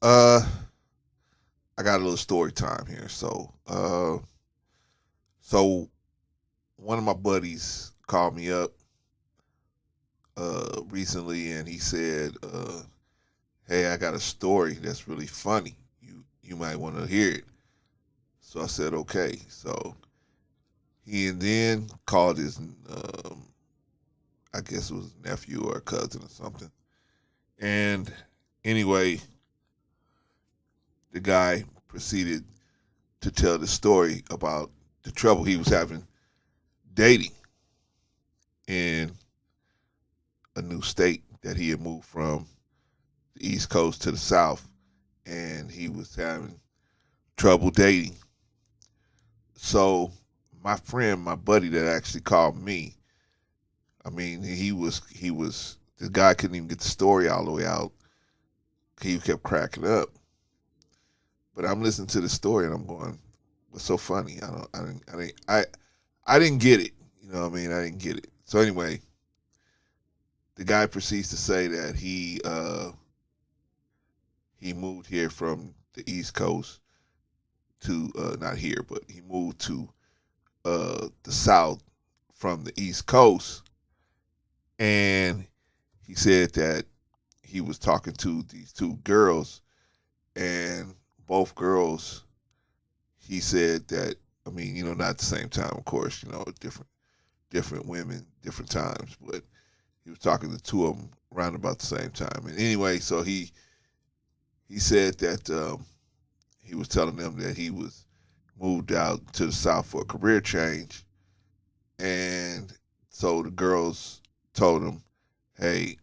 Uh, I got a little story time here. So one of my buddies called me up recently, and he said, "Hey, I got a story that's really funny. You might want to hear it." So I said, "Okay." So he and then called his, I guess it was nephew or cousin or something. And anyway, the guy proceeded to tell the story about the trouble he was having dating in a new state that he had moved from the East Coast to the South, and he was having trouble dating. So my friend, my buddy that actually called me, I mean, he was the guy couldn't even get the story all the way out. He kept cracking up. But I'm listening to the story and I'm going, "What's so funny? I didn't get it. You know what I mean? I didn't get it." So anyway, the guy proceeds to say that he moved here from the East Coast to not here, but he moved to the South from the East Coast, and he said that he was talking to these two girls, and both girls, he said that, I mean, not at the same time, of course, different women, different times, but he was talking to two of them around about the same time. And anyway, so he said that he was telling them that he was moved out to the South for a career change, and so the girls told him, "Hey,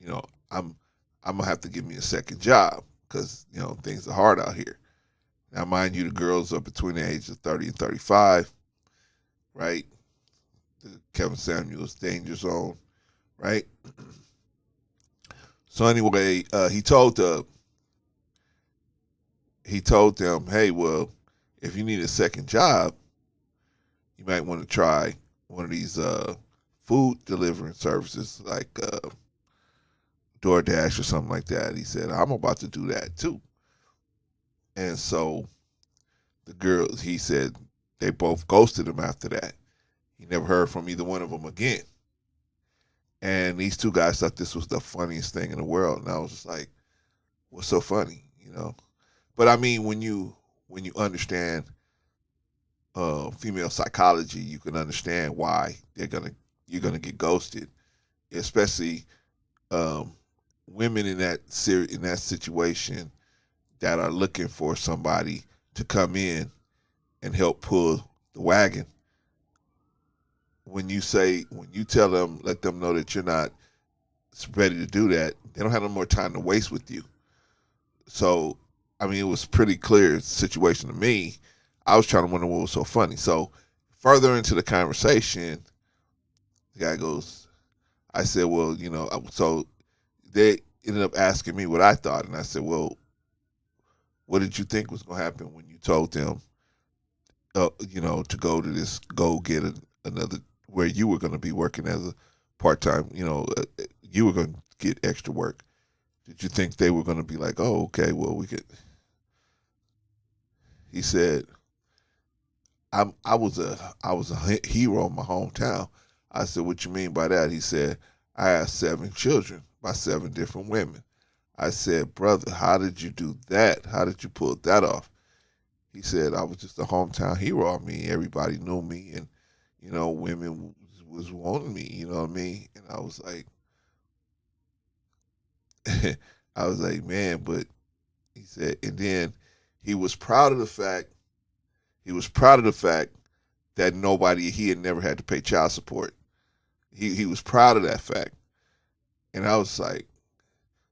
you know, I'm I'm gonna have to give me a second job because things are hard out here." Now, mind you, the girls are between the ages of 30 and 35, right? The Kevin Samuels danger zone, right? So anyway, he told them, "Hey, well, if you need a second job, you might want to try one of these food delivering services like DoorDash or something like that." He said, "I'm about to do that too." And so the girls, he said, they both ghosted him after that. He never heard from either one of them again. And these two guys thought this was the funniest thing in the world. And I was just like, "What's so funny?" But I mean, when you understand female psychology, you can understand why you're gonna get ghosted, especially um, women in that situation that are looking for somebody to come in and help pull the wagon. When you tell them, let them know that you're not ready to do that, they don't have no more time to waste with you. So, I mean, it was pretty clear situation to me. I was trying to wonder what was so funny. So, further into the conversation, the guy goes, I said, "Well, so they ended up asking me what I thought." And I said, "Well, what did you think was going to happen when you told them, to go get another, where you were going to be working as a part time, you were going to get extra work? Did you think they were going to be like, oh, okay, well, we could?" He said, I was a hero in my hometown." I said, "What you mean by that?" He said, "I had 7 children by 7 different women." I said, "Brother, how did you do that? How did you pull that off?" He said, "I was just a hometown hero. I mean, everybody knew me, and women was wanting me. You know what I mean?" And I was like, I was like, "Man," but he said, and then he was proud of the fact. He was proud of the fact that he had never had to pay child support. He was proud of that fact, and I was like,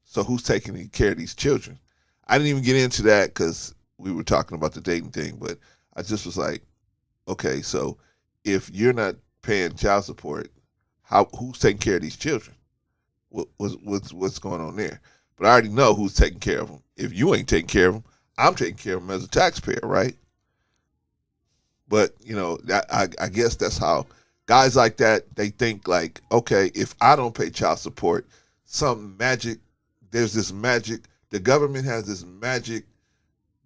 "So who's taking care of these children?" I didn't even get into that because we were talking about the dating thing, but I just was like, "Okay, so if you're not paying child support, who's taking care of these children? What's going on there?" But I already know who's taking care of them. If you ain't taking care of them, I'm taking care of them as a taxpayer, right? But I guess that's how guys like that, they think like, okay, if I don't pay child support, some magic. There's this magic. The government has this magic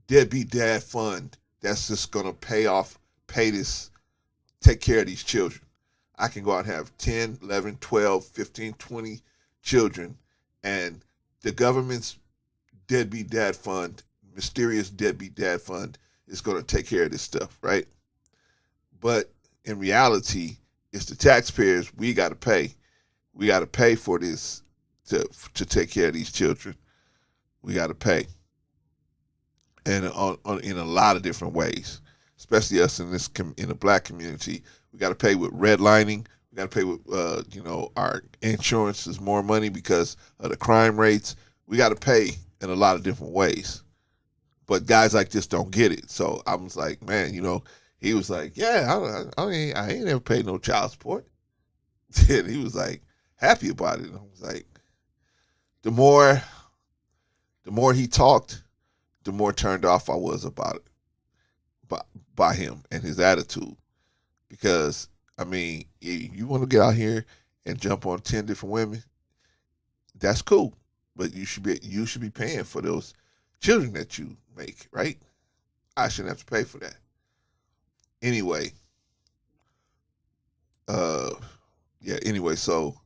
deadbeat dad fund that's just gonna take care of these children. I can go out and have 10, 11, 12, 15, 20 children, and the government's deadbeat dad fund, mysterious deadbeat dad fund, is going to take care of this stuff, right? But in reality, it's the taxpayers we got to pay. We got to pay for this to take care of these children. We got to pay, and in a lot of different ways, especially us in the black community. We got to pay with redlining. We got to pay with our insurance is more money because of the crime rates. We got to pay in a lot of different ways, but guys like this don't get it. So I was like, man, he was like, yeah, I ain't never paid no child support. And he was like happy about it. And I was like, the more he talked, the more turned off I was about it, by him and his attitude. Because I mean, you want to get out here and jump on 10 different women, that's cool. But you should be paying for those children that you make, right? I shouldn't have to pay for that. Anyway, so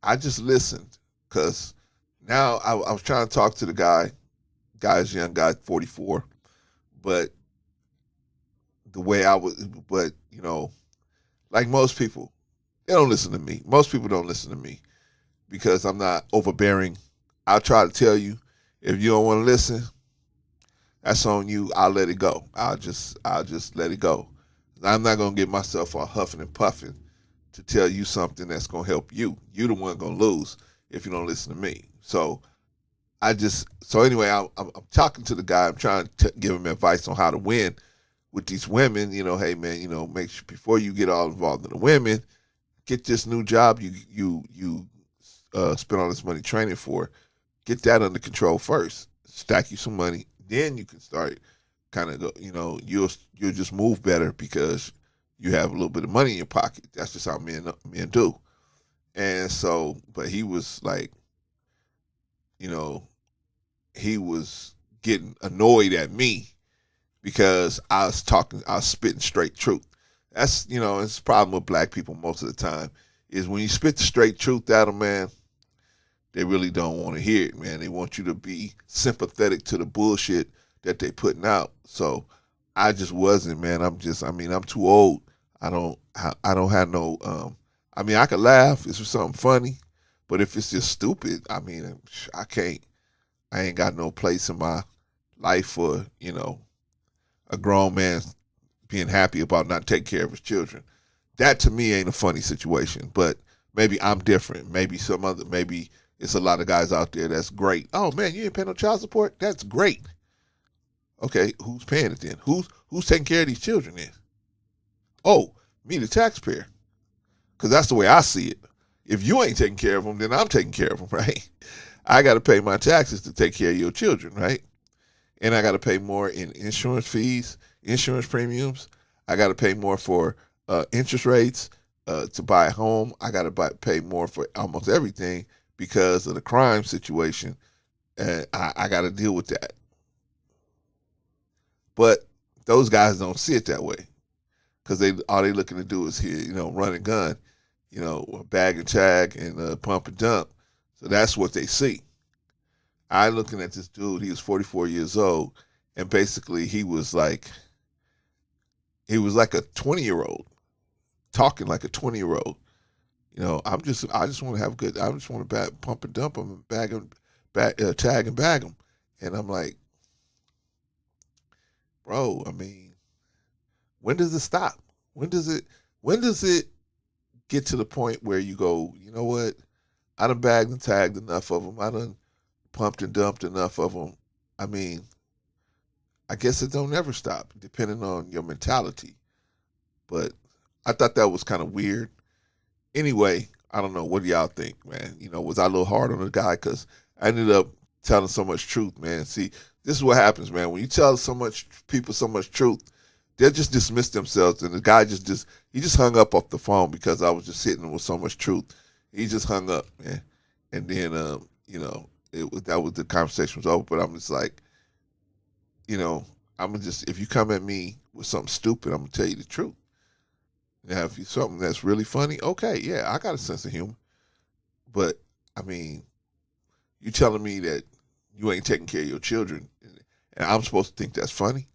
I just listened because now I was trying to talk to the guy's young guy, 44, but like most people, they don't listen to me. Most people don't listen to me because I'm not overbearing. I'll try to tell you. If you don't want to listen, that's on you. I'll let it go. I'll just let it go. I'm not going to get myself all huffing and puffing to tell you something that's going to help you. You're the one going to lose if you don't listen to me. So anyway, I'm talking to the guy. I'm trying to give him advice on how to win with these women. Hey man, make sure before you get all involved in the women, get this new job you spend all this money training for, get that under control first. Stack you some money, then you can start kind of go. You'll just move better because you have a little bit of money in your pocket. That's just how men do. And so, but he was like, he was getting annoyed at me because I was spitting straight truth. That's, it's a problem with black people most of the time, is when you spit the straight truth at them, man, they really don't want to hear it, man. They want you to be sympathetic to the bullshit that they putting out. So I just wasn't, man. I'm too old. I don't have no, I could laugh. It's something funny, but if it's just stupid, I ain't got no place in my life for, a grown man being happy about not taking care of his children. That to me ain't a funny situation, but maybe I'm different. Maybe it's a lot of guys out there that's great. Oh man, you ain't paying no child support? That's great. Okay, who's paying it then? Who's taking care of these children then? Oh, me, the taxpayer. Because that's the way I see it. If you ain't taking care of them, then I'm taking care of them, right? I got to pay my taxes to take care of your children, right? And I got to pay more in insurance fees, insurance premiums. I got to pay more for interest rates to buy a home. I got to pay more for almost everything because of the crime situation. And I got to deal with that. But those guys don't see it that way because all they looking to do is run and gun, bag and tag and pump and dump. So that's what they see. I looking at this dude, he was 44 years old, and basically he was like a 20-year-old, talking like a 20-year-old. I just want to have good. I just want to pump and dump them, and tag and bag them, and I'm like, bro. When does it stop? When does it get to the point where you go, you know what? I done bagged and tagged enough of them. I done pumped and dumped enough of them. I guess it don't ever stop, depending on your mentality. But I thought that was kind of weird. Anyway, I don't know. What do y'all think, man? Was I a little hard on the guy? Because I ended up telling so much truth, man. See, this is what happens, man. When you tell people so much truth, they'll just dismiss themselves. And the guy just hung up off the phone because I was just hitting him with so much truth. He just hung up, man. And then, that was the conversation was over. But I'm just like, I'm just, if you come at me with something stupid, I'm gonna tell you the truth. Now, if you something that's really funny, okay, yeah, I got a sense of humor. But I mean, you telling me that you ain't taking care of your children, and I'm supposed to think that's funny?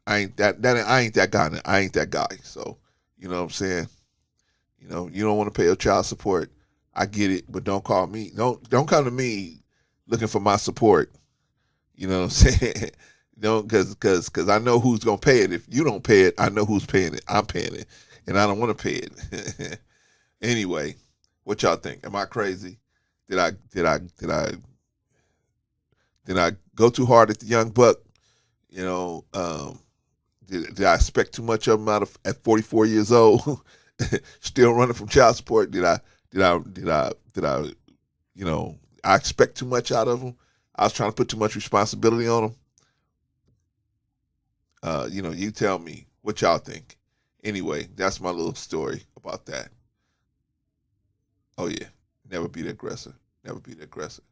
I ain't that guy. I ain't that guy. So, you know what I'm saying? You don't want to pay your child support. I get it, but don't call me. Don't come to me looking for my support. You know what I'm saying? Don't because I know who's gonna pay it. If you don't pay it, I know who's paying it. I'm paying it, and I don't want to pay it. Anyway, what y'all think? Am I crazy? Did I go too hard at the young buck? You know, did I expect too much of him at 44 years old? Still running from child support? Did I I expect too much out of him? I was trying to put too much responsibility on him. You tell me what y'all think. Anyway, that's my little story about that. Oh yeah, never be the aggressor. Never be the aggressor.